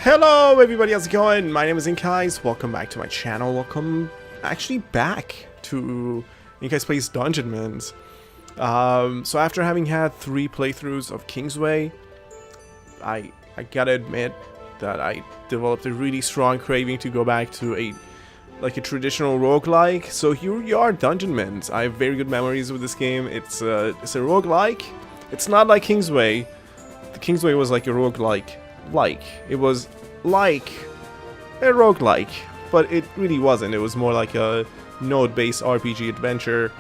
Hello everybody, how's it going? My name is InkEyes, welcome back to my channel, welcome actually back to InkEyes Plays Dungeonmans. So after having had 3 playthroughs of Kingsway, I gotta admit that I developed a really strong craving to go back to a traditional roguelike. So here we are, Dungeonmans. I have very good memories with this game. It's a roguelike. It's not like Kingsway. The Kingsway was like a roguelike. It was like a roguelike, but it really wasn't. It was more like a node-based RPG adventure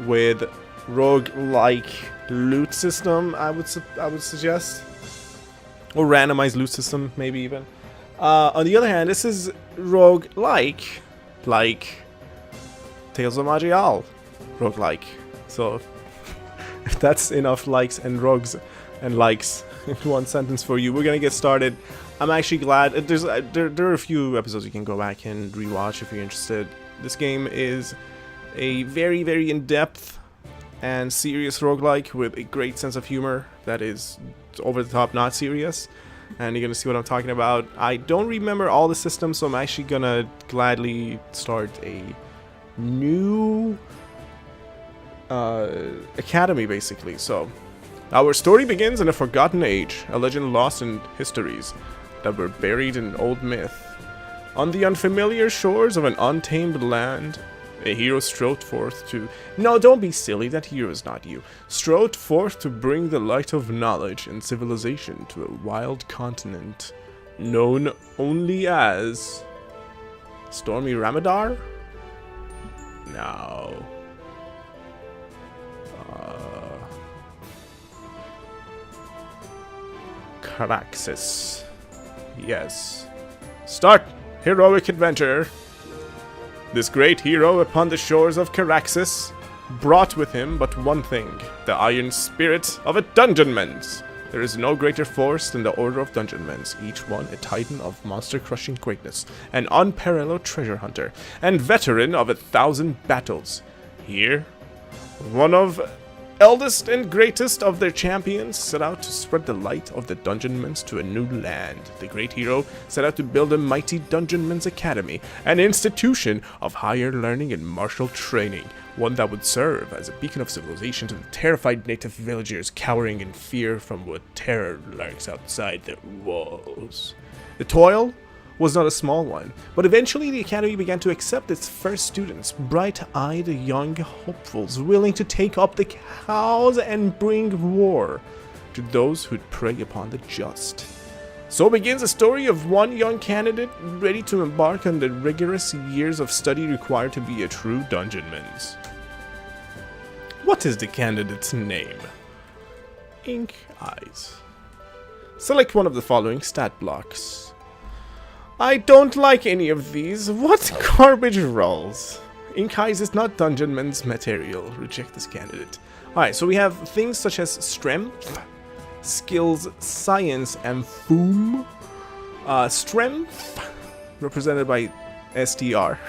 with roguelike loot system, I would suggest, or randomized loot system, maybe even. On the other hand, this is roguelike, like Tales of Magial roguelike. So if that's enough likes and rogues and likes in one sentence for you, we're gonna get started. I'm actually glad there are a few episodes you can go back and rewatch if you're interested. This game is a very, very in-depth and serious roguelike with a great sense of humor that is over the top, not serious, and you're gonna see what I'm talking about. I don't remember all the systems, so I'm actually gonna gladly start a new academy, basically. So our story begins in a forgotten age, a legend lost in histories that were buried in old myth. On the unfamiliar shores of an untamed land, a hero strode forth to... No, don't be silly, that hero is not you. Strode forth to bring the light of knowledge and civilization to a wild continent, known only as... Stormy Ramadar? No. Caraxes. Yes. Start, heroic adventure. This great hero upon the shores of Caraxes brought with him but one thing, the iron spirit of a Dungeonmans. There is no greater force than the Order of Dungeonmans, each one a titan of monster-crushing greatness, an unparalleled treasure hunter, and veteran of 1,000 battles. Here, one of eldest and greatest of their champions set out to spread the light of the Dungeonmans to a new land. The great hero set out to build a mighty Dungeonmans Academy, an institution of higher learning and martial training, one that would serve as a beacon of civilization to the terrified native villagers cowering in fear from what terror lurks outside their walls. The toil was not a small one, but eventually the academy began to accept its first students, bright-eyed young hopefuls willing to take up the cause and bring war to those who'd prey upon the just. So begins the story of one young candidate ready to embark on the rigorous years of study required to be a true Dungeonmans. What is the candidate's name? InkEyes. Select one of the following stat blocks. I don't like any of these. What garbage rolls? InkEyes is not Dungeonmans material. Reject this candidate. Alright, so we have things such as strength, skills, science, and foom. Strength, represented by STR,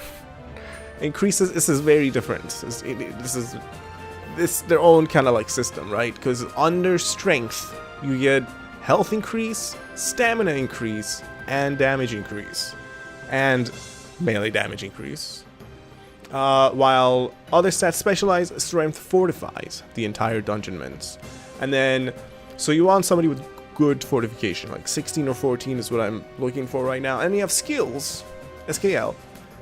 increases. This is very different. This is their own kind of like system, right? Because under strength, you get health increase, stamina increase, and damage increase, and melee damage increase. While other stats specialize, strength fortifies the entire Dungeonmans. And then, so you want somebody with good fortification, like 16 or 14 is what I'm looking for right now. And you have skills, SKL,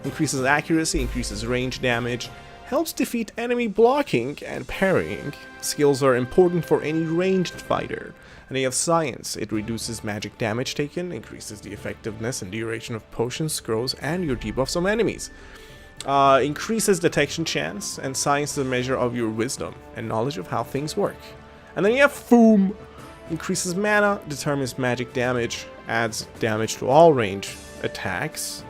increases accuracy, increases range damage, helps defeat enemy blocking and parrying. Skills are important for any ranged fighter. And you have science. It reduces magic damage taken, increases the effectiveness and duration of potions, scrolls, and your debuffs on enemies. Increases detection chance, and science is a measure of your wisdom and knowledge of how things work. And then you have foom. Increases mana, determines magic damage, adds damage to all range attacks.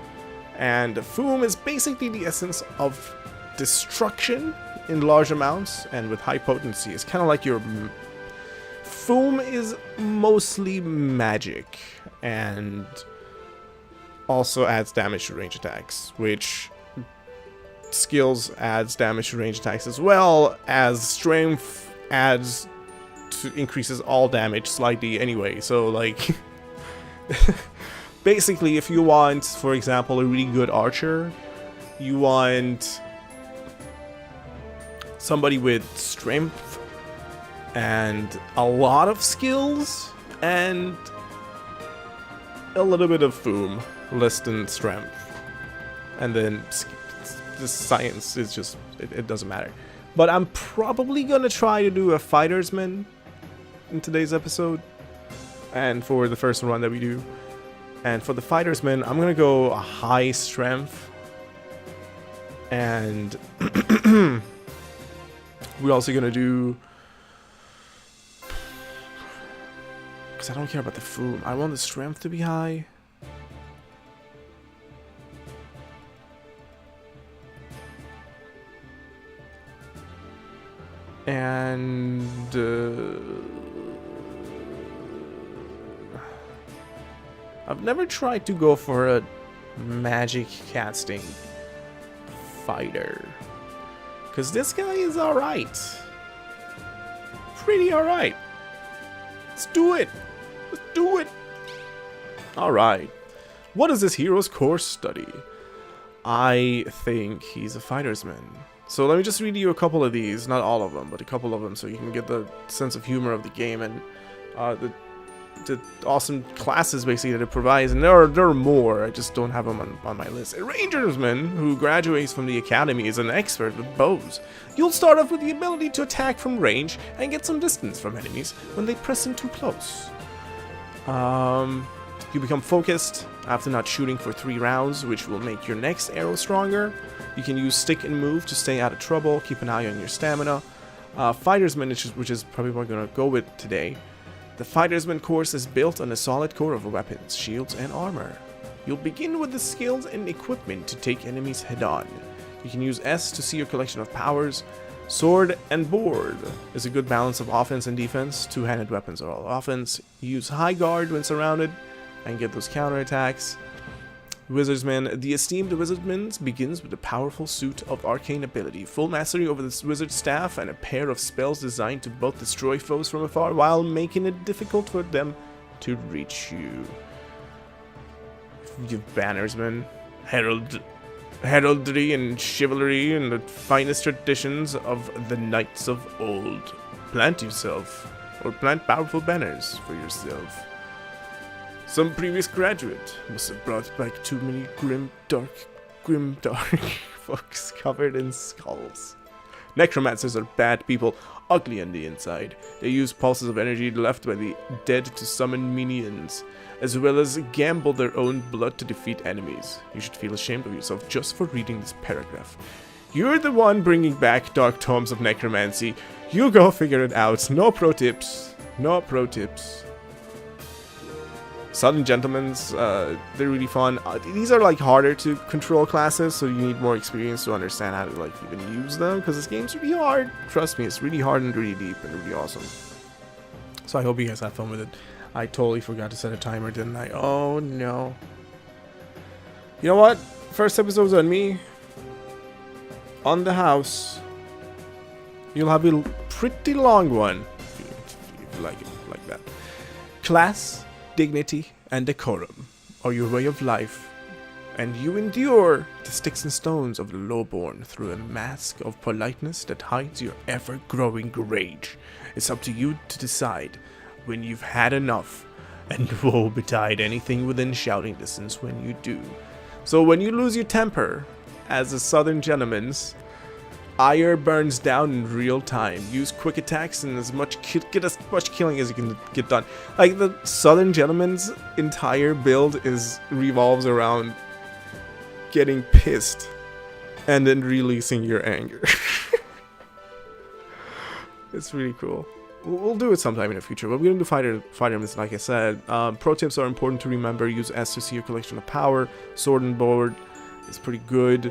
And foom is basically the essence of destruction in large amounts and with high potency. It's kind of like your... Foom is mostly magic, and also adds damage to range attacks, which skills adds damage to range attacks as well as strength adds to increases all damage slightly anyway. So like Basically, if you want, for example, a really good archer, you want somebody with strength and a lot of skills and a little bit of foom, less than strength. And then the science is just, it doesn't matter. But I'm probably gonna try to do a fightersman in today's episode, and for the first run that we do. And for the fightersman, I'm gonna go a high strength, and we're also gonna do, because I don't care about the food, I want the strength to be high. And I've never tried to go for a magic casting fighter, because this guy is alright. Pretty alright. Let's do it. Let's do it. Alright. What is this hero's course study? I think he's a fightersman. So let me just read you a couple of these, not all of them, but a couple of them, so you can get the sense of humor of the game and the awesome classes basically that it provides. And there are more, I just don't have them on my list. A rangersman who graduates from the academy is an expert with bows. You'll start off with the ability to attack from range and get some distance from enemies when they press in too close. You become focused after not shooting for 3 rounds, which will make your next arrow stronger. You can use stick and move to stay out of trouble. Keep an eye on your stamina. Fightersman, which is probably what we're going to go with today. The Fightersman course is built on a solid core of weapons, shields, and armor. You'll begin with the skills and equipment to take enemies head-on. You can use S to see your collection of powers. Sword and board is a good balance of offense and defense. Two-handed weapons are all offense. Use high guard when surrounded and get those counterattacks. Wizardsman. The esteemed Wizardman begins with a powerful suit of arcane ability, full mastery over the wizard staff, and a pair of spells designed to both destroy foes from afar while making it difficult for them to reach you. You bannersman. Heraldry and chivalry and the finest traditions of the knights of old. Plant yourself, or plant powerful banners for yourself. Some previous graduate must have brought back too many grim dark books covered in skulls. Necromancers are bad people, ugly on the inside. They use pulses of energy left by the dead to summon minions, as well as gamble their own blood to defeat enemies. You should feel ashamed of yourself just for reading this paragraph. You're the one bringing back dark tomes of necromancy. You go figure it out. No pro tips. No pro tips. Southern Gentlemen's, they're really fun. These are like harder to control classes, so you need more experience to understand how to like even use them, because this game's really hard. Trust me, it's really hard and really deep and really awesome. So I hope you guys had fun with it. I totally forgot to set a timer, didn't I? Oh no. You know what? First episode's on me. On the house. You'll have a pretty long one. If you like it like that. Class, dignity, and decorum are your way of life, and you endure the sticks and stones of the lowborn through a mask of politeness that hides your ever-growing rage. It's up to you to decide when you've had enough, and woe betide anything within shouting distance when you do. So when you lose your temper, as a Southern Gentleman's, ire burns down in real time. Use quick attacks and get as much killing as you can get done. Like the Southern Gentleman's entire build revolves around getting pissed and then releasing your anger. It's really cool. We'll do it sometime in the future, but we're gonna do fightermen, like I said. Pro tips are important to remember. Use S to see your collection of power. Sword and board is pretty good.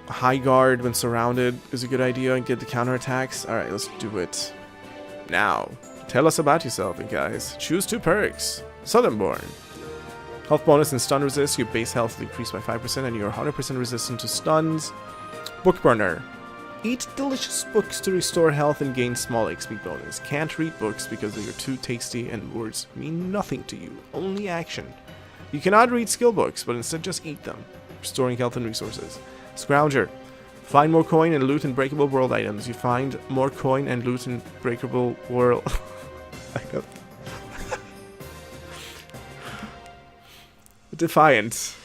High guard when surrounded is a good idea, and get the counterattacks. Alright, let's do it. Now, tell us about yourself, guys. Choose 2 perks. Southernborn. Health bonus and stun resist. Your base health will increase by 5%, and you're 100% resistant to stuns. Bookburner. Eat delicious books to restore health and gain small XP bonus. Can't read books because they are too tasty and words mean nothing to you. Only action. You cannot read skill books, but instead just eat them. Restoring health and resources. Scrounger. Find more coin and loot in breakable world items. You find more coin and loot in breakable world items. Defiant.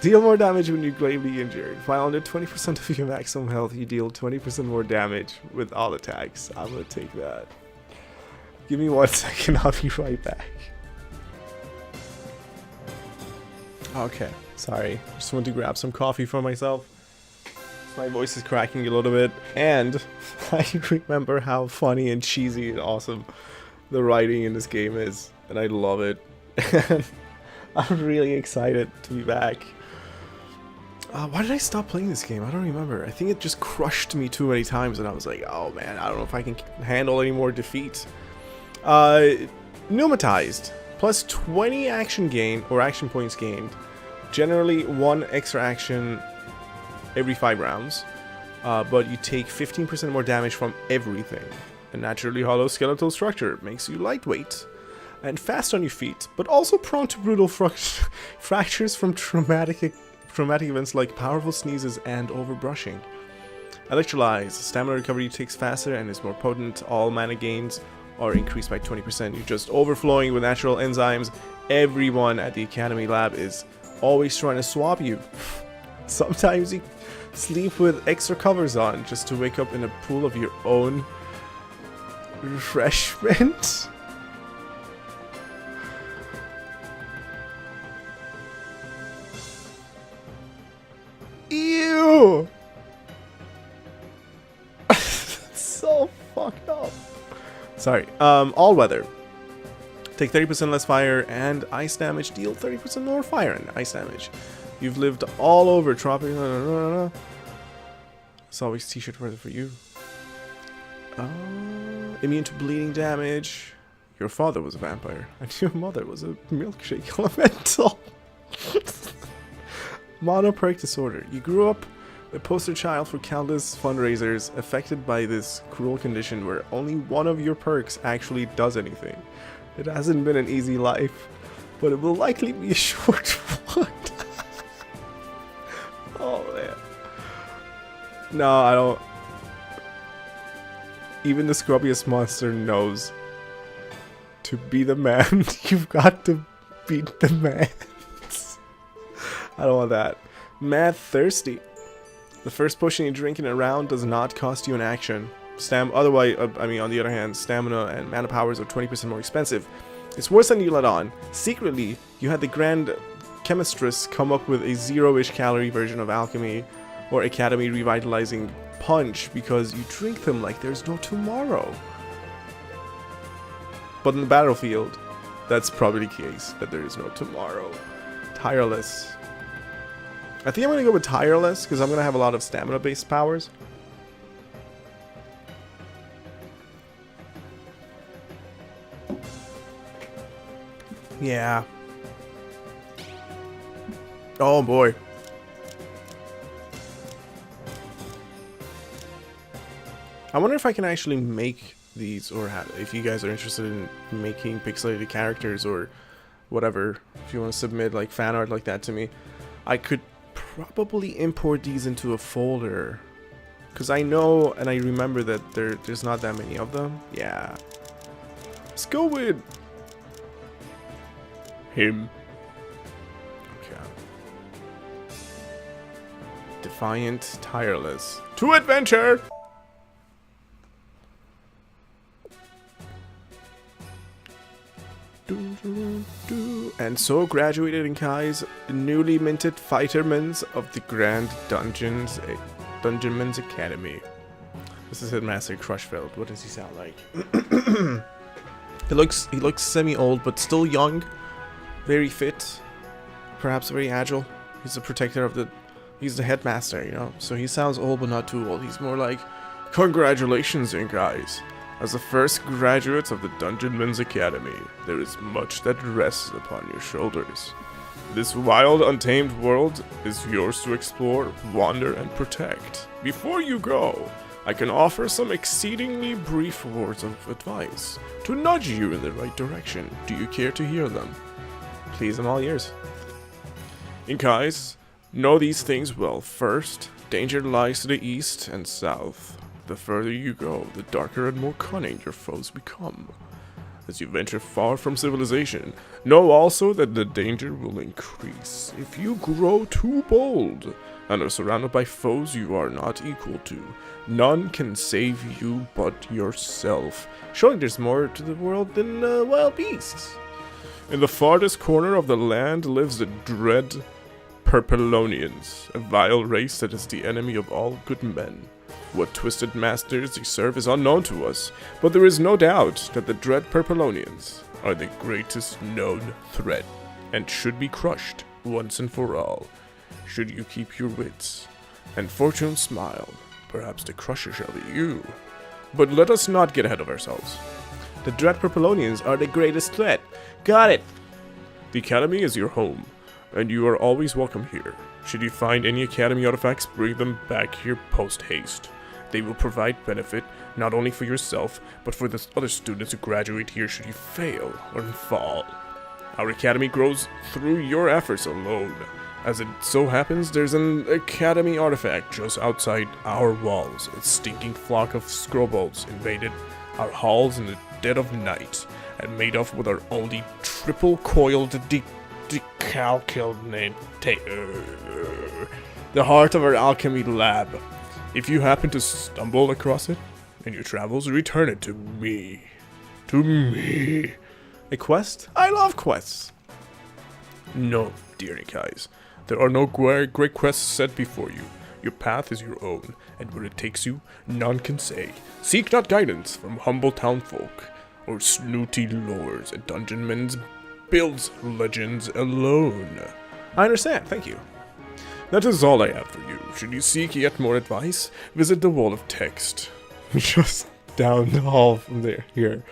Deal more damage when you're gravely injured. While under 20% of your maximum health, you deal 20% more damage with all attacks. I'm gonna take that. Give me 1 second, I'll be right back. Okay, sorry. Just want to grab some coffee for myself. My voice is cracking a little bit, and I remember how funny and cheesy and awesome the writing in this game is, and I love it. And I'm really excited to be back. Why did I stop playing this game? I don't remember. I think it just crushed me too many times, and I was like, oh man, I don't know if I can handle any more defeat. Pneumatized. Plus 20 action gain, or action points gained. Generally 1 extra action every 5 rounds. But you take 15% more damage from everything. A naturally hollow skeletal structure makes you lightweight and fast on your feet, but also prone to brutal fractures from traumatic events like powerful sneezes and overbrushing. Electrolyze. Stamina recovery takes faster and is more potent. All mana gains are increased by 20%. You're just overflowing with natural enzymes. Everyone at the Academy lab is always trying to swap you. Sometimes you sleep with extra covers on just to wake up in a pool of your own refreshment. Ew! So fucked up. Sorry. All weather. Take 30% less fire and ice damage. Deal 30% more fire and ice damage. You've lived all over tropical. It's always t-shirt weather for you. Immune to bleeding damage. Your father was a vampire, and your mother was a milkshake elemental. Mono perk disorder. You grew up a poster child for countless fundraisers affected by this cruel condition where only one of your perks actually does anything. It hasn't been an easy life, but it will likely be a short one. Oh man. No, I don't. Even the scrubbiest monster knows to be the man, you've got to beat the man. I don't want that. Mad thirsty. The first potion you drink in a round does not cost you an action. Otherwise, on the other hand, stamina and mana powers are 20% more expensive. It's worse than you let on. Secretly, you had the Grand Chemistress come up with a 0-ish calorie version of alchemy or Academy revitalizing punch because you drink them like there's no tomorrow. But in the battlefield, that's probably the case, that there is no tomorrow. Tireless. I think I'm going to go with Tireless because I'm going to have a lot of stamina-based powers. Yeah. Oh boy. I wonder if I can actually make these, or if you guys are interested in making pixelated characters or whatever, if you want to submit like fan art like that to me, I could probably import these into a folder, because I know and I remember that there's not that many of them. Yeah, let's go with him. Okay. Defiant, tireless, to adventure. And so graduated InkEyes, newly minted fightermans of the Grand Dungeonmans Academy. This is Headmaster Crushfeld. What does he sound like? He looks semi-old, but still young, very fit, perhaps very agile. He's the protector of he's the headmaster, you know. So he sounds old, but not too old. He's more like, congratulations, InkEyes. As the first graduates of the Dungeonmans Academy, there is much that rests upon your shoulders. This wild, untamed world is yours to explore, wander, and protect. Before you go, I can offer some exceedingly brief words of advice to nudge you in the right direction. Do you care to hear them? Please, I'm all ears. InkEyes, know these things well. First, danger lies to the east and south. The further you go, the darker and more cunning your foes become. As you venture far from civilization, know also that the danger will increase if you grow too bold and are surrounded by foes you are not equal to. None can save you but yourself, showing there's more to the world than wild beasts. In the farthest corner of the land lives the dread Purpelonians, a vile race that is the enemy of all good men. What twisted masters they serve is unknown to us, but there is no doubt that the dread Purpelonians are the greatest known threat, and should be crushed once and for all. Should you keep your wits, and fortune smile, perhaps the crusher shall be you. But let us not get ahead of ourselves. The dread Purpelonians are the greatest threat. Got it! The Academy is your home, and you are always welcome here. Should you find any Academy artifacts, bring them back here post-haste. They will provide benefit, not only for yourself, but for the other students who graduate here should you fail or fall. Our Academy grows through your efforts alone. As it so happens, there's an Academy artifact just outside our walls. A stinking flock of scrobos invaded our halls in the dead of night, and made off with our only triple-coiled decalculator, the heart of our alchemy lab. If you happen to stumble across it in your travels, return it to me. To me. A quest? I love quests. No, dear InkEyes. There are no great quests set before you. Your path is your own, and where it takes you, none can say. Seek not guidance from humble townfolk, or snooty lords. A Dungeonmans builds legends alone. I understand, thank you. That is all I have for you. Should you seek yet more advice, visit the wall of text. Just down the hall from there. Here.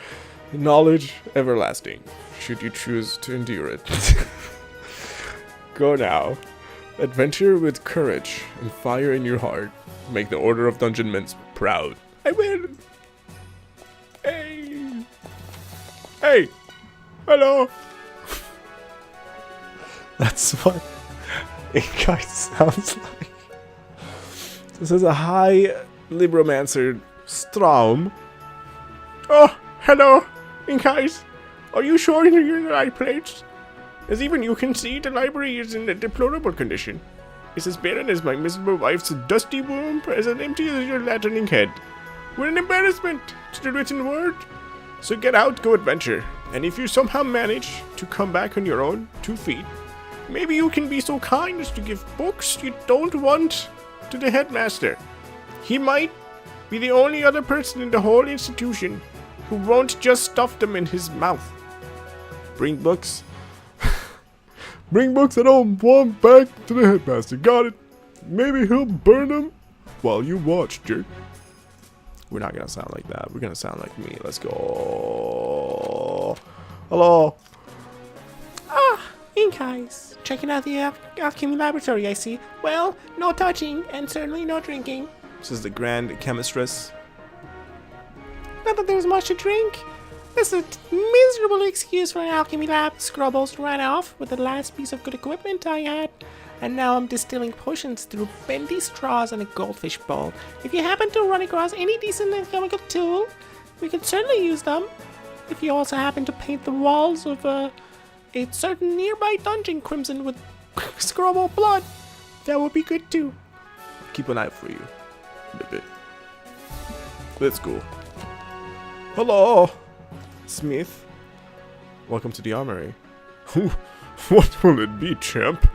Knowledge everlasting, should you choose to endure it. Go now. Adventure with courage and fire in your heart. Make the Order of Dungeonmans proud. I win! Hey! Hey! Hello! That's what InkEyes sounds like. This is a high Libromancer Straum. Oh, hello, InkEyes. Are you sure you're in the right place? As even you can see, the library is in a deplorable condition. It's as barren as my miserable wife's dusty womb, as empty as your latterning head. We're an embarrassment to the written word. So get out, go adventure. And if you somehow manage to come back on your own 2 feet, maybe you can be so kind as to give books you don't want to the headmaster. He might be the only other person in the whole institution who won't just stuff them in his mouth. Bring books. Bring books I don't want back to the headmaster. Got it. Maybe he'll burn them while you watch, jerk. We're not gonna sound like that. We're gonna sound like me. Let's go. Hello. Ah, InkEyes. Checking out the alchemy laboratory, I see. Well, no touching, and certainly no drinking. This is the Grand Chemistress. Not that there's much to drink. This is a miserable excuse for an alchemy lab. Scrubbles ran off with the last piece of good equipment I had. And now I'm distilling potions through bendy straws and a goldfish bowl. If you happen to run across any decent alchemical tool, we could certainly use them. If you also happen to paint the walls of a certain nearby dungeon crimson with scrubble blood, that would be good too. Keep an eye out for you. Let's go. Hello, Smith. Welcome to the armory. What will it be, champ?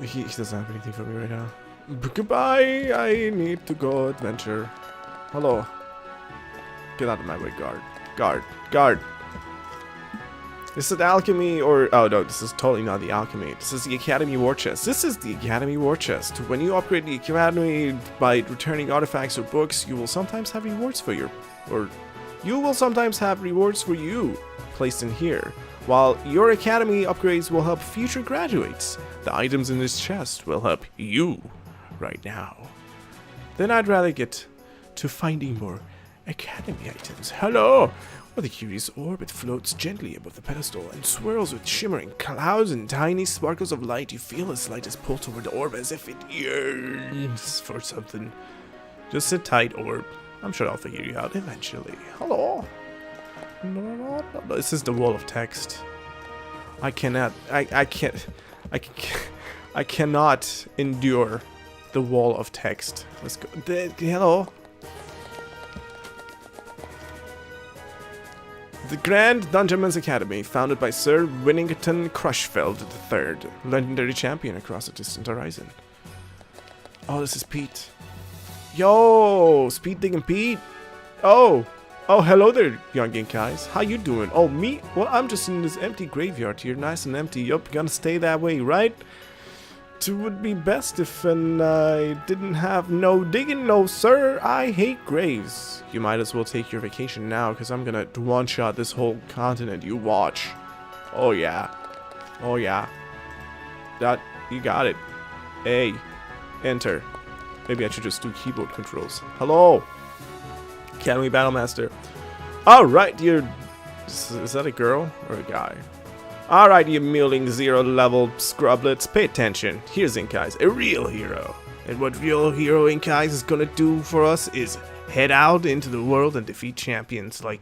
He doesn't have anything for me right now. Goodbye. I need to go adventure. Hello. Get out of my way, guard. Guard. This is alchemy, or oh no, this is totally not the alchemy. This is the Academy War Chest. This is the Academy War Chest. When you upgrade the Academy by returning artifacts or books, you will sometimes have rewards for you placed in here. While your Academy upgrades will help future graduates, the items in this chest will help you right now, then I'd rather get to finding more academy items. Hello! With a curious orb, it floats gently above the pedestal and swirls with shimmering clouds and tiny sparkles of light. You feel the slightest pull toward the orb as if it yearns for something. Just sit tight, orb. I'm sure I'll figure you out eventually. Hello. This is the wall of text. I cannot endure the wall of text. Let's go. Hello. The Grand Dungeonmans Academy, founded by Sir Winnington Crushfeld III, legendary champion across a distant horizon. Oh, this is Pete. Yo, Speed Digging Pete. Oh, hello there, young InkEyes. How you doing? Oh, me? Well, I'm just in this empty graveyard here, nice and empty. Yup, gonna stay that way, right? It would be best if I didn't have no digging, no sir. I hate graves. You might as well take your vacation now, because I'm gonna one-shot this whole continent. You watch. Oh yeah. Oh yeah. That, you got it. A. Enter. Maybe I should just do keyboard controls. Hello. Academy Battlemaster. Alright, you're... Is that a girl or a guy? Alright, you mewling zero-level scrublets, pay attention. Here's InkEyes, a real hero. And what real hero InkEyes is gonna do for us is head out into the world and defeat champions like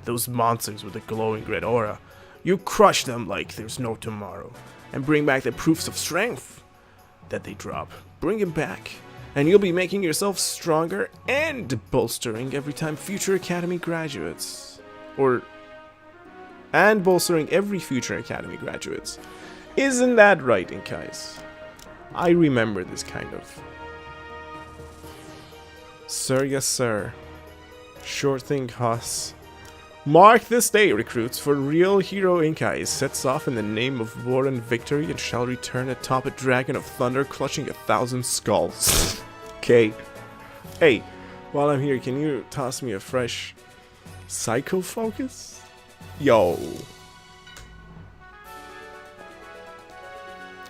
those monsters with a glowing red aura. You crush them like there's no tomorrow, and bring back the proofs of strength that they drop. Bring them back, and you'll be making yourself stronger and bolstering every time future Academy graduates. And bolstering every future Academy graduates. Isn't that right, InkEyes? I remember this kind of. Sir, yes sir. Sure thing, Hoss. Mark this day, recruits, for real hero InkEyes sets off in the name of war and victory and shall return atop a dragon of thunder clutching 1,000 skulls. Okay. Hey, while I'm here, can you toss me a fresh Psycho Focus? Yo.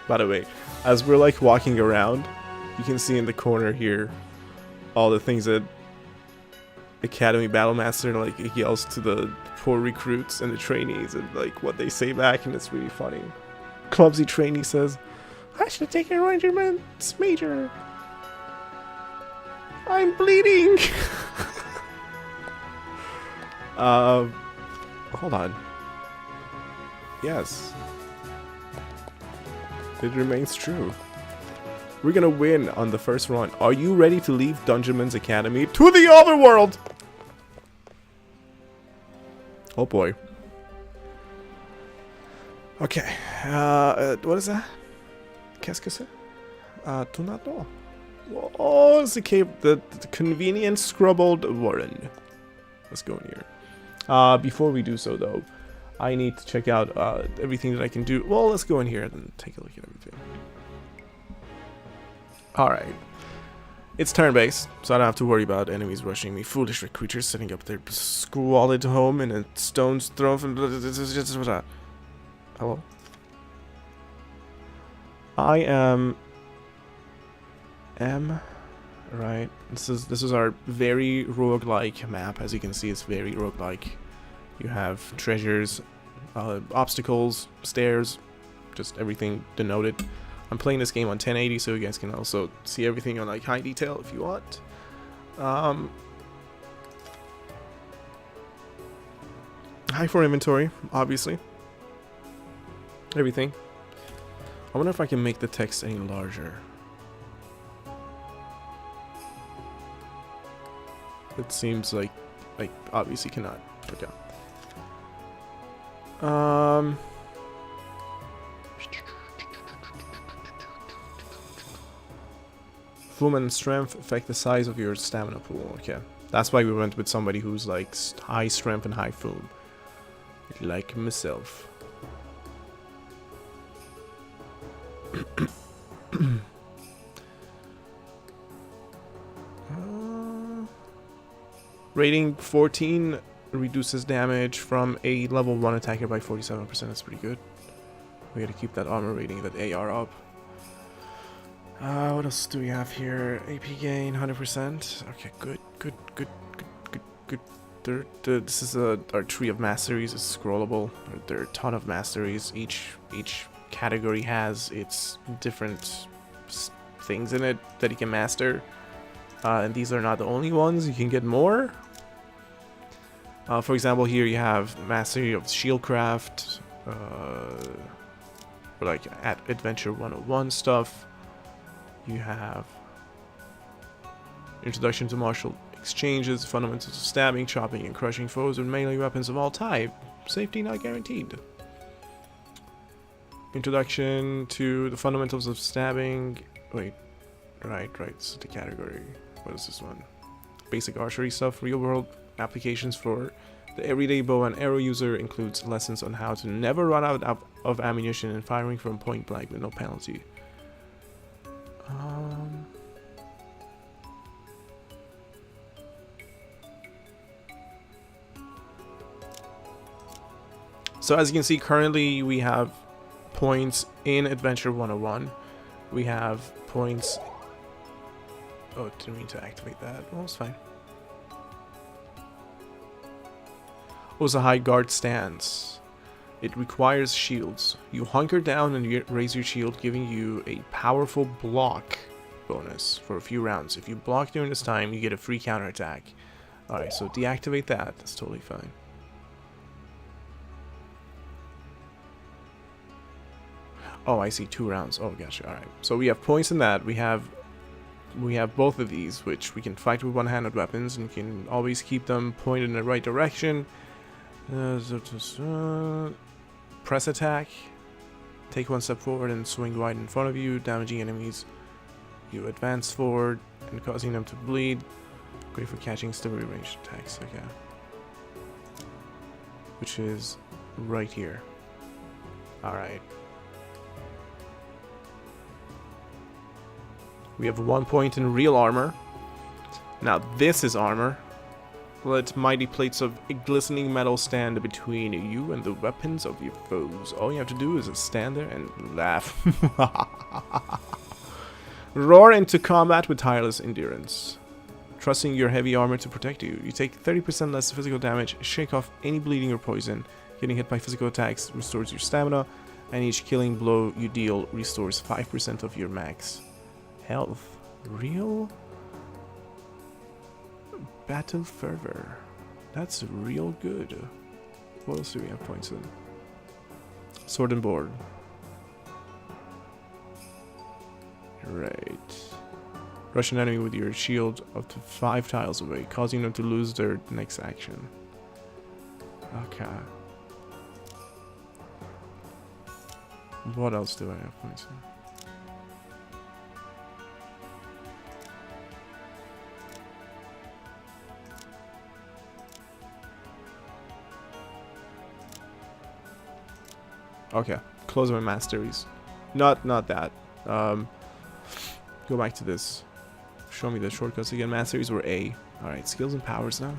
By the way, as we're like walking around, you can see in the corner here all the things that Academy Battlemaster like yells to the poor recruits and the trainees and like what they say back, and it's really funny. Clumsy trainee says, "I should have taken a Rangerman's major. I'm bleeding." Hold on. Yes. It remains true. We're gonna win on the first run. Are you ready to leave Dungeonmans Academy to the other world? Oh boy. Okay. What is that? Qu'est-ce que c'est? Do not know. Oh, it's the convenient scrubbled warren. Let's go in here. Before we do so, though, I need to check out everything that I can do. Well, let's go in here and take a look at everything. Alright. It's turn-based, so I don't have to worry about enemies rushing me. Foolish creatures setting up their squalid home in a stone's throw from... Hello? I am... Right. This is our very roguelike map. As you can see, it's very roguelike. You have treasures, obstacles, stairs, just everything denoted. I'm playing this game on 1080, so you guys can also see everything on like high detail if you want. High for inventory, obviously. Everything. I wonder if I can make the text any larger. It seems like obviously cannot. Okay. Flume and strength affect the size of your stamina pool. Okay. That's why we went with somebody who's like high strength and high flume. Like myself. Rating 14 reduces damage from a level 1 attacker by 47%. That's pretty good. We gotta keep that armor rating, that AR up. What else do we have here? AP gain 100%. Okay, good. This is our tree of masteries. It's scrollable. There are a ton of masteries. Each category has its different things in it that you can master. And these are not the only ones. You can get more. For example, here you have mastery of shieldcraft, or like at Adventure 101 stuff. You have introduction to martial exchanges, fundamentals of stabbing, chopping, and crushing foes with melee weapons of all type. Safety not guaranteed. Introduction to the fundamentals of stabbing. Wait, right. So the category. What is this one? Basic archery stuff. Real world applications for the everyday bow and arrow user includes lessons on how to never run out of ammunition and firing from point blank with no penalty. So as you can see, currently we have points in Adventure 101. We have points... Oh, didn't mean to activate that. Well, it's fine. Was a high guard stance. It requires shields. You hunker down and raise your shield, giving you a powerful block bonus for a few rounds. If you block during this time, you get a free counterattack. Alright, so deactivate that. That's totally fine. Oh, I see. 2 rounds. Oh, gotcha. Alright. So we have points in that. We have both of these, which we can fight with one-handed weapons, and we can always keep them pointed in the right direction. Press attack. Take 1 step forward and swing wide in front of you, damaging enemies. You advance forward and causing them to bleed. Great for catching similar ranged attacks. Okay. Which is right here. Alright. We have 1 point in real armor. Now this is armor. Let mighty plates of glistening metal stand between you and the weapons of your foes. All you have to do is stand there and laugh. Roar into combat with tireless endurance. Trusting your heavy armor to protect you. You take 30% less physical damage, shake off any bleeding or poison. Getting hit by physical attacks restores your stamina, and each killing blow you deal restores 5% of your max health. Real battle fervor. That's real good. What else do we have points in? Sword and board. Right. Rush an enemy with your shield up to 5 tiles away, causing them to lose their next action. Okay. What else do I have points in? Okay, close my masteries. Not that. Go back to this. Show me the shortcuts again. Masteries were A. Alright, skills and powers now.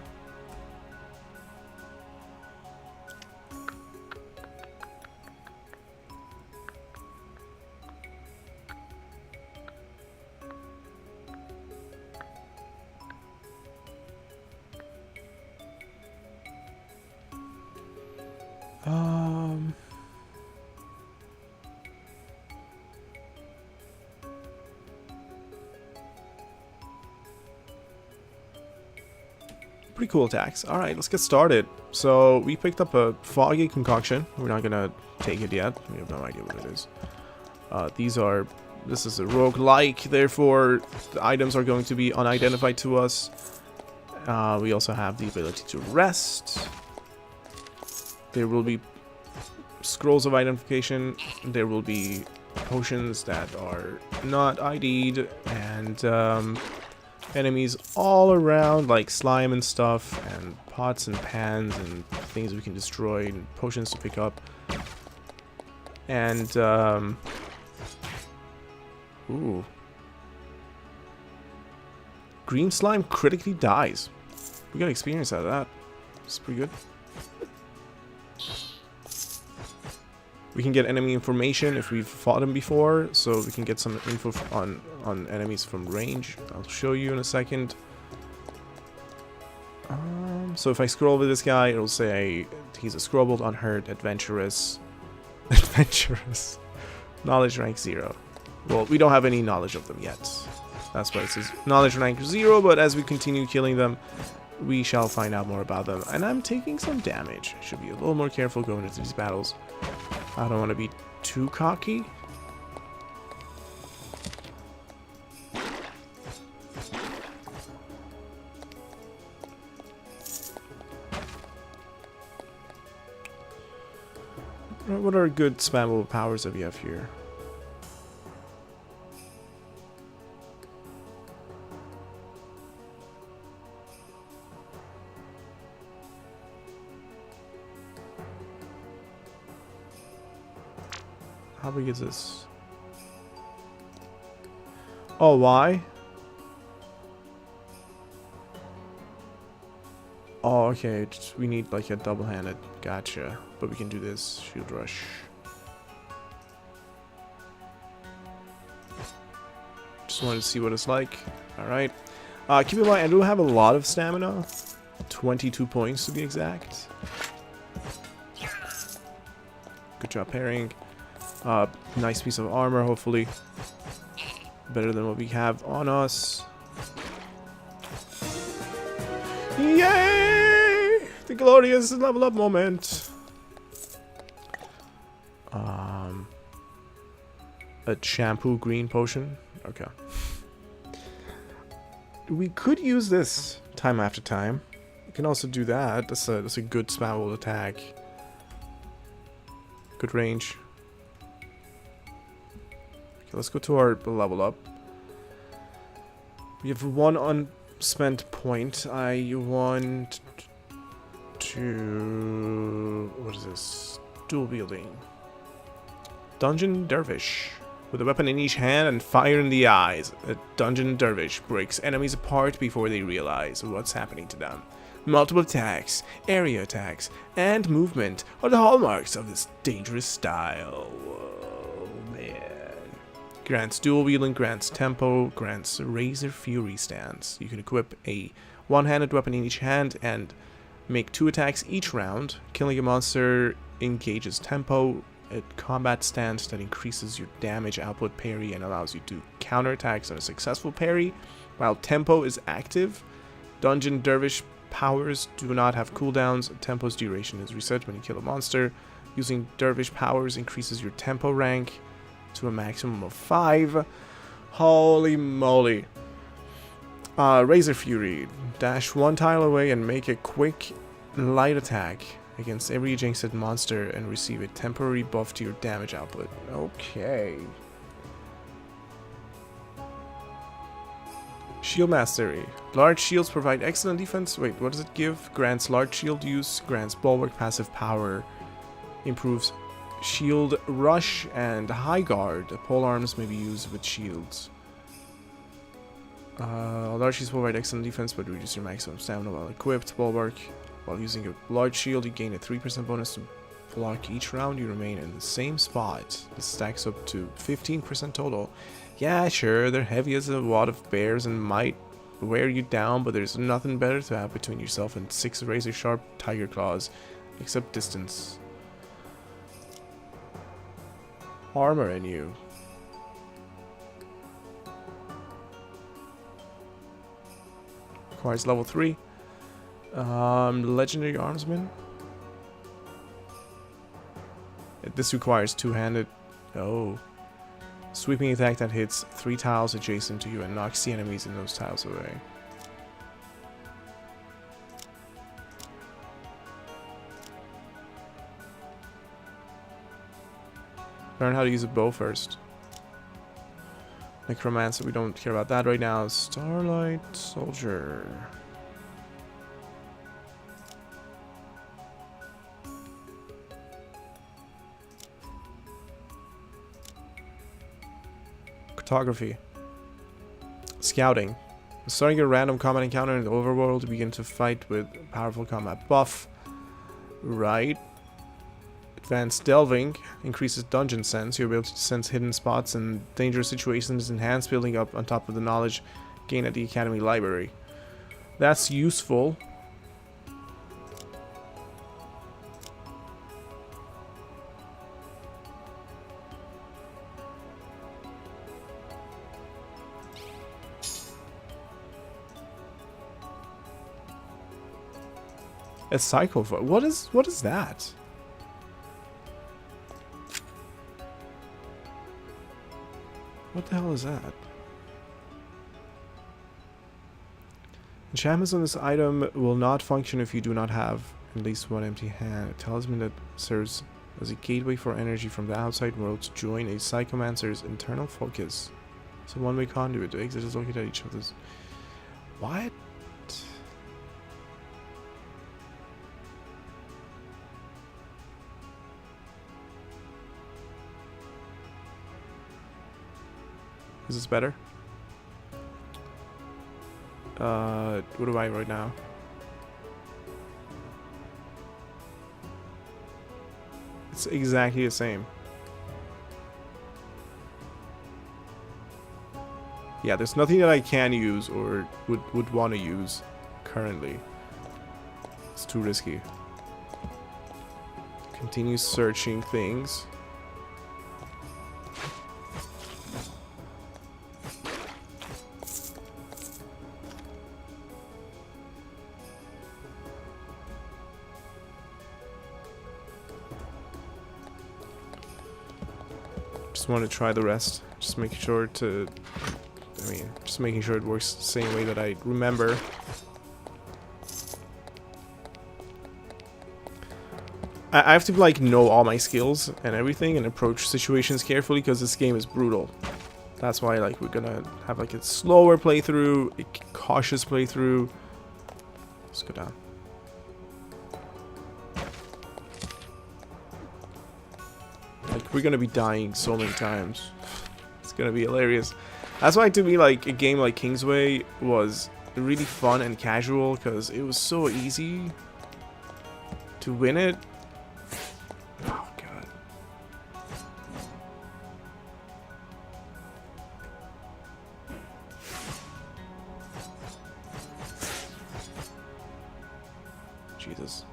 Pretty cool attacks. Alright, let's get started. So, we picked up a foggy concoction. We're not gonna take it yet. We have no idea what it is. This is a roguelike, therefore the items are going to be unidentified to us. We also have the ability to rest. There will be scrolls of identification. There will be potions that are not ID'd, and enemies all around, like slime and stuff, and pots and pans and things we can destroy, and potions to pick up. And ooh, green slime critically dies. We got experience out of that. It's pretty good. We can get enemy information if we've fought them before, so we can get some info on enemies from range. I'll show you in a second. So if I scroll with this guy, it'll say he's a scrolled, unhurt, adventurous. Adventurous. Knowledge rank 0. Well, we don't have any knowledge of them yet. That's why it says knowledge rank 0, but as we continue killing them, we shall find out more about them. And I'm taking some damage. I should be a little more careful going into these battles. I don't want to be too cocky. What are good spammable powers that we have here? How big is this? Oh, why? Oh, okay. We need like a double-handed. Gotcha. But we can do this. Shield rush. Just wanted to see what it's like. Alright. Keep in mind, I do have a lot of stamina. 22 points to be exact. Good job parrying. Nice piece of armor, hopefully. Better than what we have on us. Yay! The glorious level up moment. A shampoo green potion. Okay. We could use this time after time. We can also do that. That's a good spammable attack. Good range. Okay, let's go to our level up. We have one unspent point. I want to... What is this? Dual wielding. Dungeon Dervish. With a weapon in each hand and fire in the eyes, a Dungeon Dervish breaks enemies apart before they realize what's happening to them. Multiple attacks, area attacks, and movement are the hallmarks of this dangerous style. Whoa, man. Grants dual wielding, grants tempo, grants Razor Fury stance. You can equip a one-handed weapon in each hand and make 2 attacks each round. Killing a monster engages tempo. A combat stance that increases your damage output parry and allows you to counterattacks on a successful parry, while tempo is active. Dungeon Dervish powers do not have cooldowns. Tempo's duration is reset when you kill a monster. Using Dervish powers increases your tempo rank to a maximum of 5. Holy moly. Razor Fury. Dash 1 tile away and make a quick light attack against every jinxed monster and receive a temporary buff to your damage output. Okay. Shield Mastery. Large shields provide excellent defense. Wait, what does it give? Grants large shield use, grants bulwark passive power, improves shield rush and high guard. Pole arms may be used with shields. Large shields provide excellent defense but reduce your maximum stamina while equipped. Bulwark. While using a large shield, you gain a 3% bonus to block each round you remain in the same spot. This stacks up to 15% total. Yeah, sure, they're heavy as a wad of bears and might wear you down, but there's nothing better to have between yourself and 6 razor-sharp tiger claws, except distance. Armor in you. Requires level 3. Legendary Armsman. This requires two-handed. Oh. Sweeping attack that hits 3 tiles adjacent to you and knocks the enemies in those tiles away. Learn how to use a bow first. Necromancer, we don't care about that right now. Starlight Soldier. Cartography. Scouting. Starting a random combat encounter in the overworld to begin to fight with powerful combat buff. Right. Advanced delving increases dungeon sense. You'll be able to sense hidden spots and dangerous situations. Enhanced building up on top of the knowledge gained at the academy library. That's useful. A psycho. What is that? What the hell is that? Enchantments on this item will not function if you do not have at least one empty hand. A talisman that serves as a gateway for energy from the outside world to join a psychomancer's internal focus. It's a one-way conduit. The exit is located at each other's. What? Is this better? What do I right now? It's exactly the same. Yeah, there's nothing that I can use or would want to use currently. It's too risky. Continue searching things. Just want to try the rest. Just making sure to, just making sure it works the same way that I remember. I have to like know all my skills and everything and approach situations carefully because this game is brutal. That's why like we're gonna have like a slower playthrough, a cautious playthrough. Let's go down. Like we're gonna be dying so many times. It's gonna be hilarious. That's why to me like a game like Kingsway was really fun and casual because it was so easy to win it. Oh god. Jesus.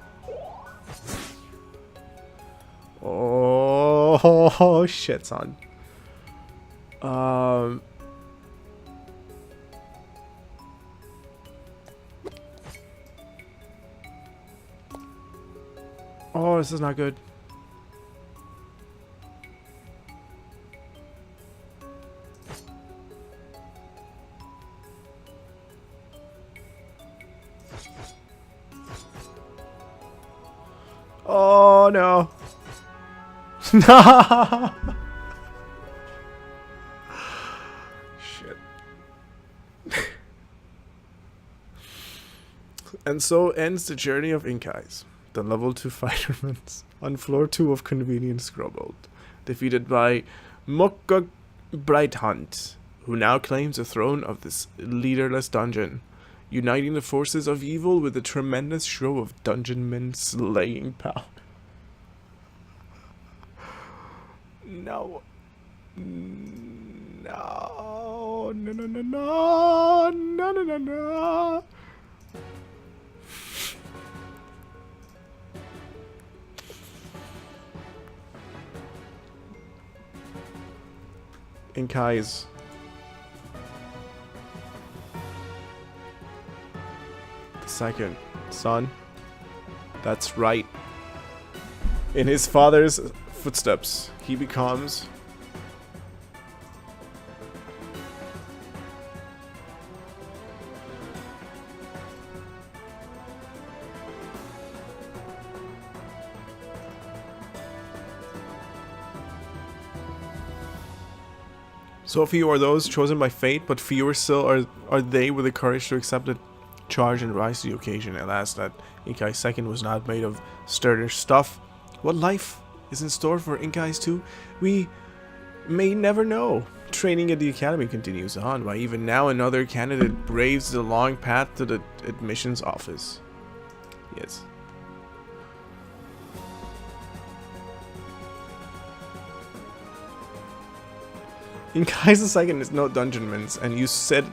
Oh shit, son. Oh, this is not good. Oh no. No. Shit. And so ends the journey of InkEyes, the level 2 fightermans on floor 2 of Convenience Grubbled, defeated by Mokka Brighthunt, who now claims the throne of this leaderless dungeon, uniting the forces of evil with a tremendous show of Dungeonmans slaying power. No. No. No, no, no, no. No, no, no, no. InkEyes. The second son. That's right. In his father's footsteps, he becomes so few are those chosen by fate, but fewer still are they with the courage to accept the charge and rise to the occasion. Alas, that InkEyes second was not made of sterner stuff. What life is in store for InkEyes 2? We may never know. Training at the academy continues on, while even now another candidate braves the long path to the admissions office. Yes. InkEyes II is no Dungeonmans, and you said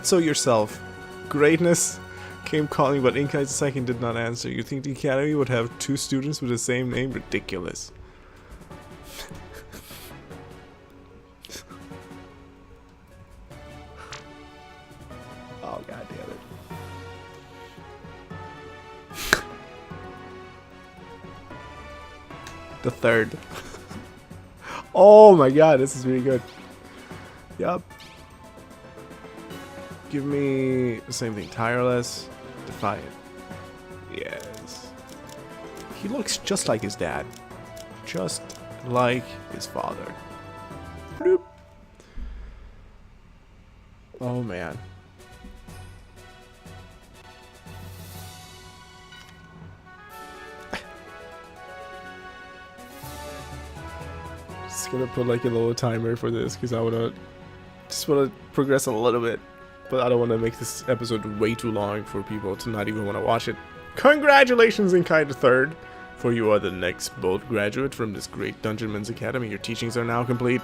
so yourself. Greatness came calling, but InkEyes II did not answer. You think the Academy would have 2 students with the same name? Ridiculous. Oh, god damn it. The third. Oh my god, this is really good. Yup. Give me the same thing. Tireless. Defiant. Yes. He looks just like his dad. Just like his father. Bloop. Oh man. Just gonna put like a little timer for this because I just wanna progress a little bit, but I don't want to make this episode way too long for people to not even want to watch it. Congratulations, InkEyes III, for you are the next bold graduate from this great Dungeonmans Academy. Your teachings are now complete.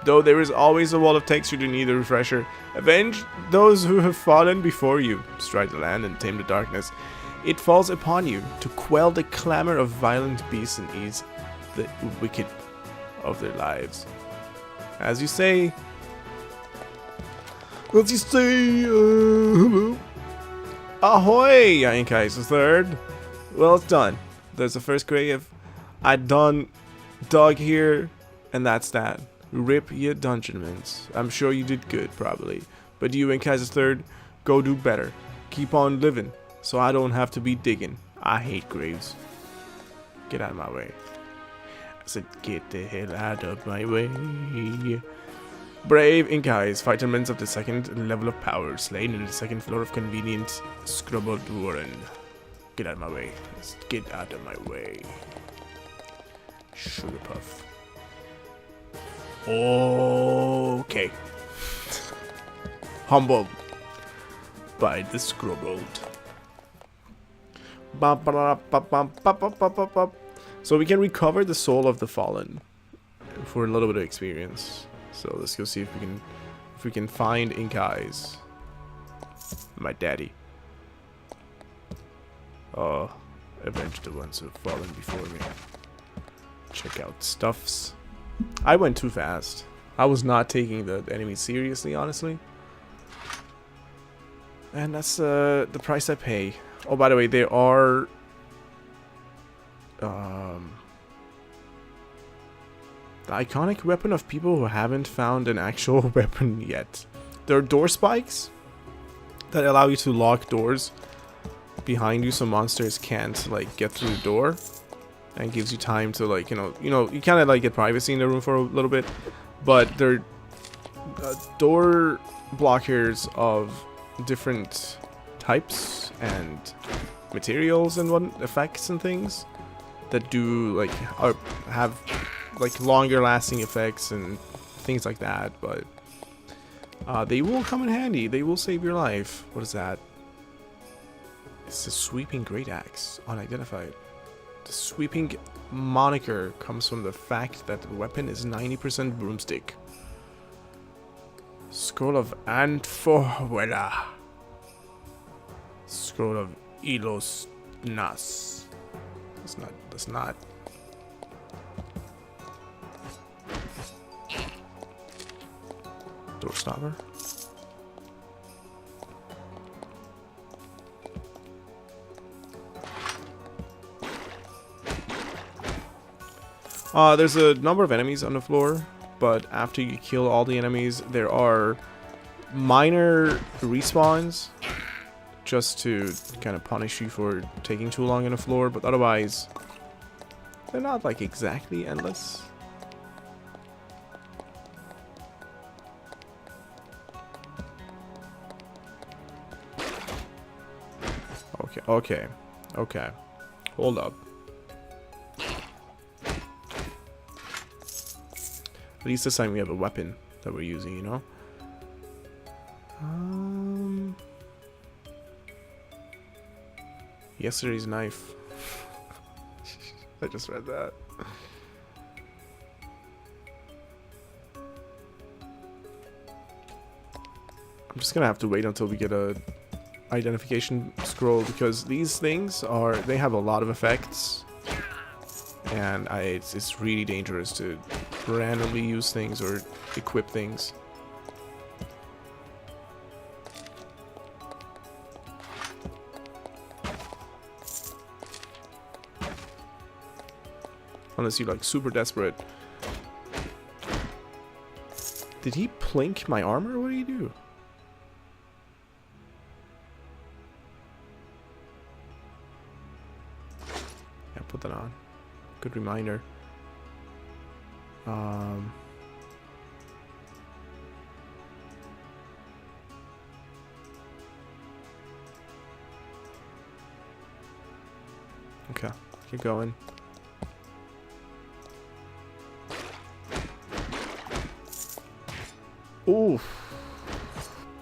Though there is always a wall of text, you do need a refresher. Avenge those who have fallen before you. Stride the land and tame the darkness. It falls upon you to quell the clamor of violent beasts and ease the wicked of their lives. As you say, hello. Ahoy, InkEyes III. Well, it's done. There's the first grave. I done dug here, and that's that. Rip your Dungeonmans. I'm sure you did good, probably. But you, InkEyes III, go do better. Keep on living, so I don't have to be digging. I hate graves. Get out of my way. I said, get the hell out of my way. Brave InkEyes, fightermen of the 2nd level of power, slain in the 2nd floor of convenient Scrubbled Warren. Get out of my way. Just get out of my way. Sugar puff. Okay. Humbled by the Scrubbled. So we can recover the soul of the fallen for a little bit of experience. So let's go see if we can find InkEyes. My daddy. Avenge the ones who have fallen before me. Check out stuffs. I went too fast. I was not taking the enemy seriously, honestly. And that's the price I pay. Oh, by the way, there are the iconic weapon of people who haven't found an actual weapon yet. There are door spikes that allow you to lock doors behind you so monsters can't like get through the door, and gives you time to like you kind of like get privacy in the room for a little bit. But they're door blockers of different types and materials and what effects and things that do like have like longer lasting effects and things like that. But they will come in handy. They will save your life. What is that? It's a sweeping great axe, unidentified. The sweeping moniker comes from the fact that the weapon is 90% broomstick. Scroll of Anforwella. Scroll of Ilos Nas. That's not. Door stopper. There's a number of enemies on the floor, but after you kill all the enemies, there are minor respawns just to kind of punish you for taking too long on the floor, but otherwise, they're not like exactly endless. Okay. Hold up. At least this time we have a weapon that we're using, you know? Yesterday's knife. I just read that. I'm just gonna have to wait until we get a identification scroll, because these things they have a lot of effects, and it's really dangerous to randomly use things or equip things. Unless you're like super desperate. Did he plink my armor? What did he do? Yeah, put that on. Good reminder. Okay, keep going. Ooh,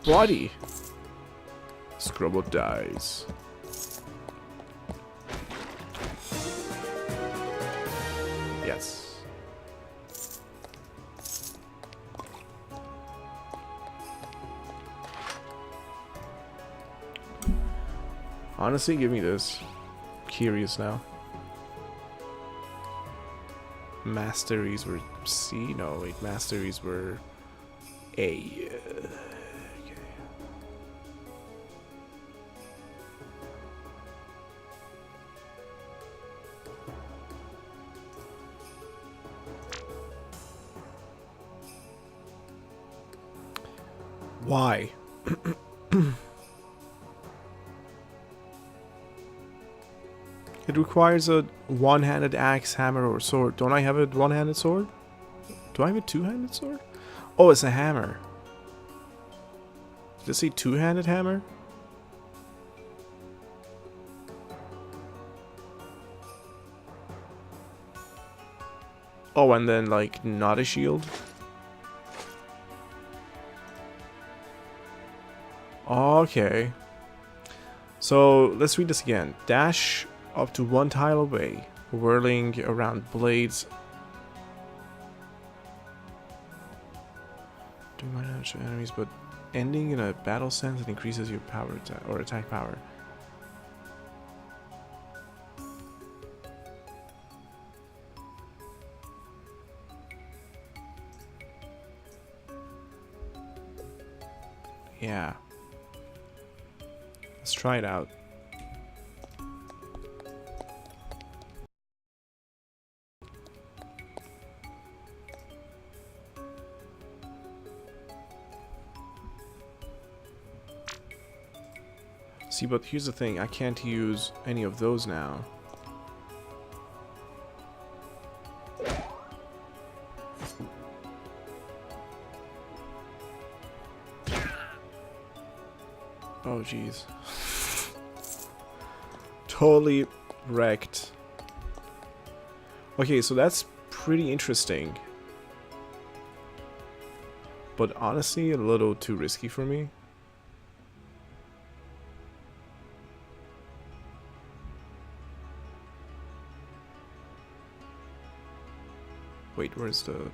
body. Scrubble dies. Yes. Honestly, give me this. Curious now. Masteries were C? No, wait, masteries were A. Okay. Why? It requires a one-handed axe, hammer, or sword. Don't I have a one-handed sword? Do I have a two-handed sword? Oh, it's a hammer. Does it say two-handed hammer? Oh, and then, like, not a shield? Okay. So, let's read this again. Dash up to one tile away, whirling around blades. Do minor damage to enemies, but ending in a battle sense that increases your power or attack power. Yeah. Let's try it out. See, but here's the thing, I can't use any of those now. Oh, jeez. Totally wrecked. Okay, so that's pretty interesting. But honestly, a little too risky for me. Wait, where's the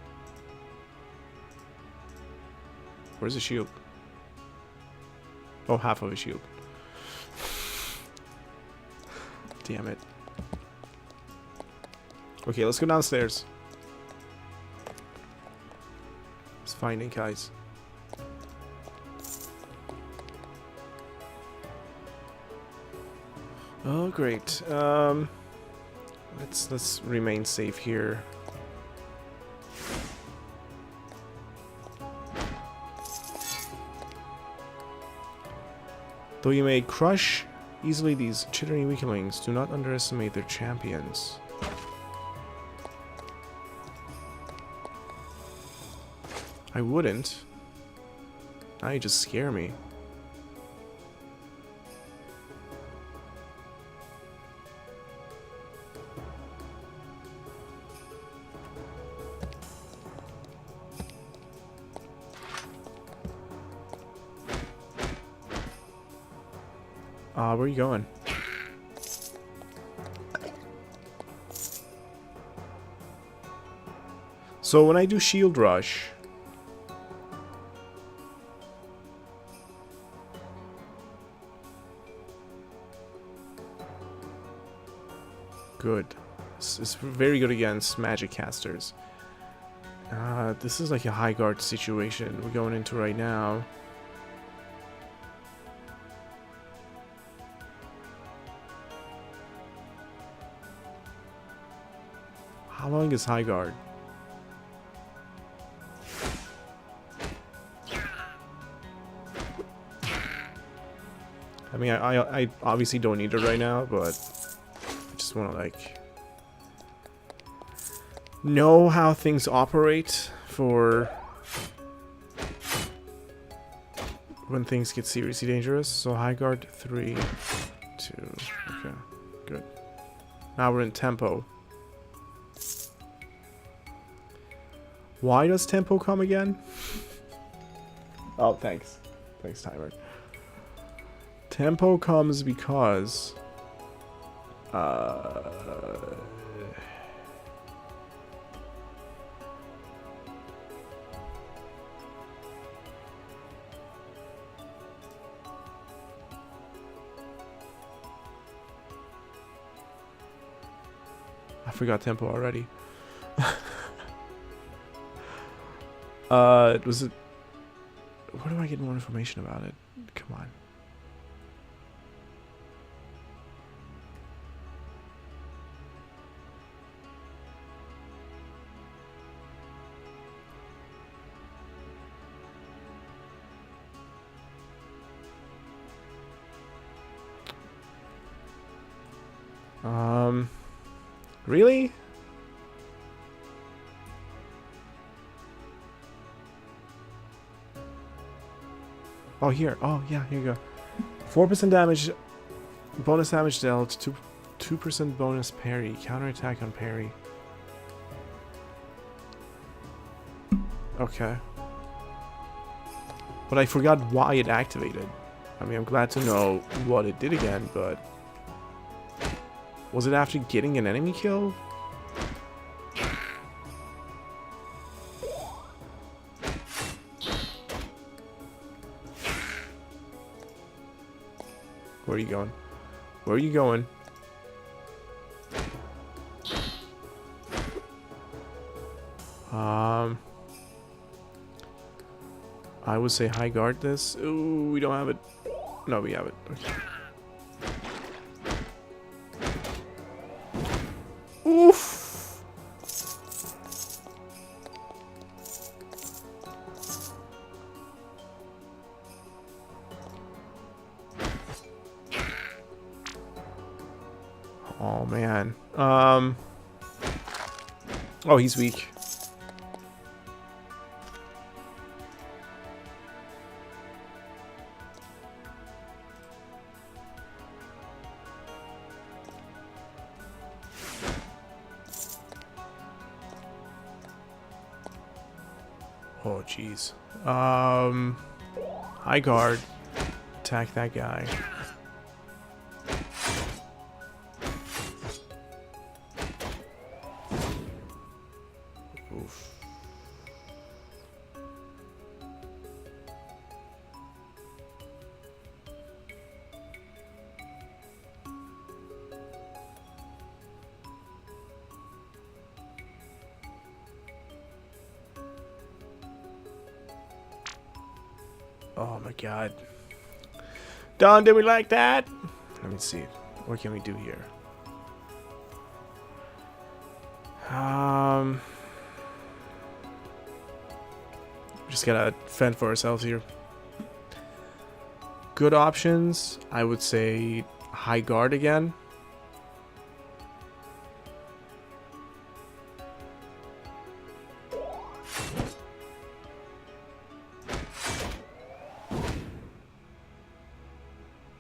shield? Oh, half of a shield. Damn it. Okay, let's go downstairs. Let's find InkEyes. Oh, great. Let's remain safe here. Though you may crush easily these chittering weaklings, do not underestimate their champions. I wouldn't. Now you just scare me. Where are you going? So when I do shield rush, good. It's very good against magic casters. This is like a high guard situation we're going into right now. How long is high guard? I mean, I obviously don't need it right now, but I just want to like know how things operate for when things get seriously dangerous. So high guard 3, 2. Okay, good. Now we're in tempo. Why does tempo come again? Oh, thanks. Thanks, timer. Tempo comes because I forgot tempo already. Was it? Where do I get more information about it? Come on. Really? Oh, here. Oh, yeah, here you go. 4% damage, bonus damage dealt, 2% bonus parry, counterattack on parry. Okay. But I forgot why it activated. I mean, I'm glad to know what it did again, but... Was it after getting an enemy kill? Where are you going? Where are you going? I would say high guard this. Ooh, we don't have it. No, we have it. Okay. Oof. Oh man. Oh, he's weak. Oh, jeez. High guard. Attack that guy. Oof. Oh my god. Don, did we like that? Let me see. What can we do here? Just gotta fend for ourselves here. Good options, I would say high guard again.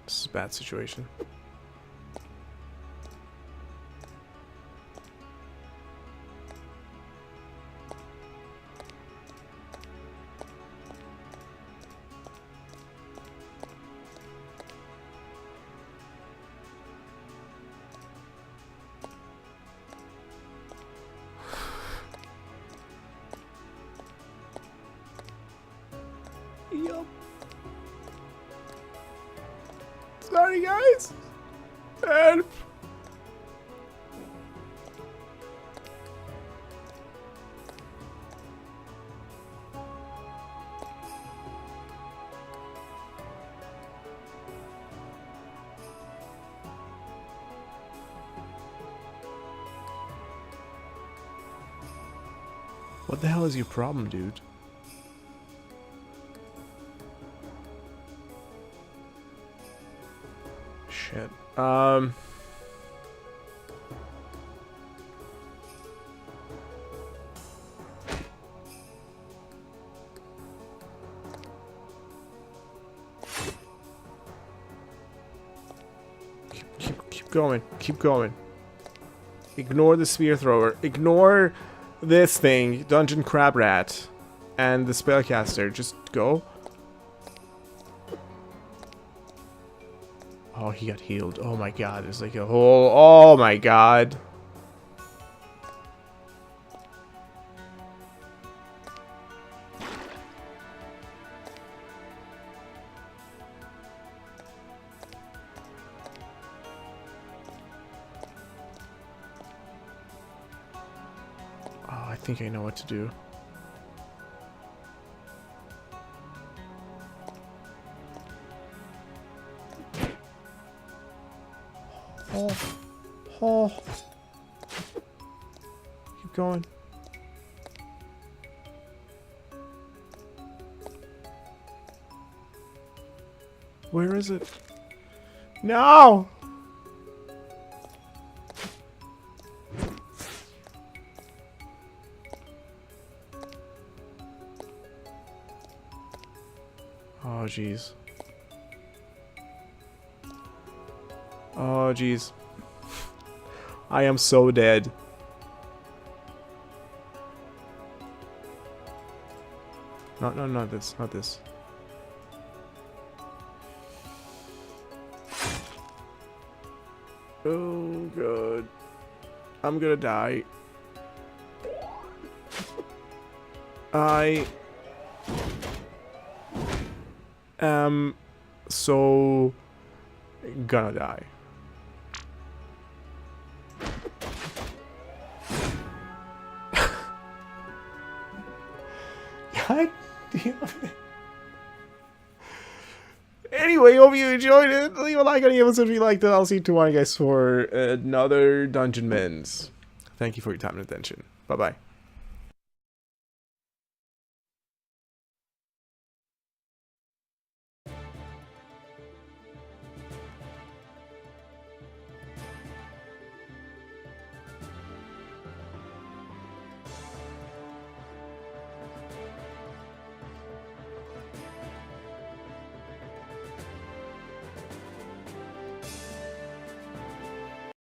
This is a bad situation. Yup. Sorry, guys. What the hell is your problem, dude? Shit. Keep going. Keep going. Ignore the spear thrower. Ignore this thing, Dungeon Crab Rat, and the spellcaster. Just go. Oh, he got healed. Oh my god, there's like a whole... Oh my god. Oh, I think I know what to do. Oh. Keep going. Where is it? No! Oh, jeez. Oh, jeez. I am so dead. No, not this. Not this. Oh, God. I'm gonna die. I am so gonna die. God damn it. Anyway, hope you enjoyed it. Leave a like on the episode if you liked it. I'll see you tomorrow, guys, for another Dungeonmans. Thank you for your time and attention. Bye-bye.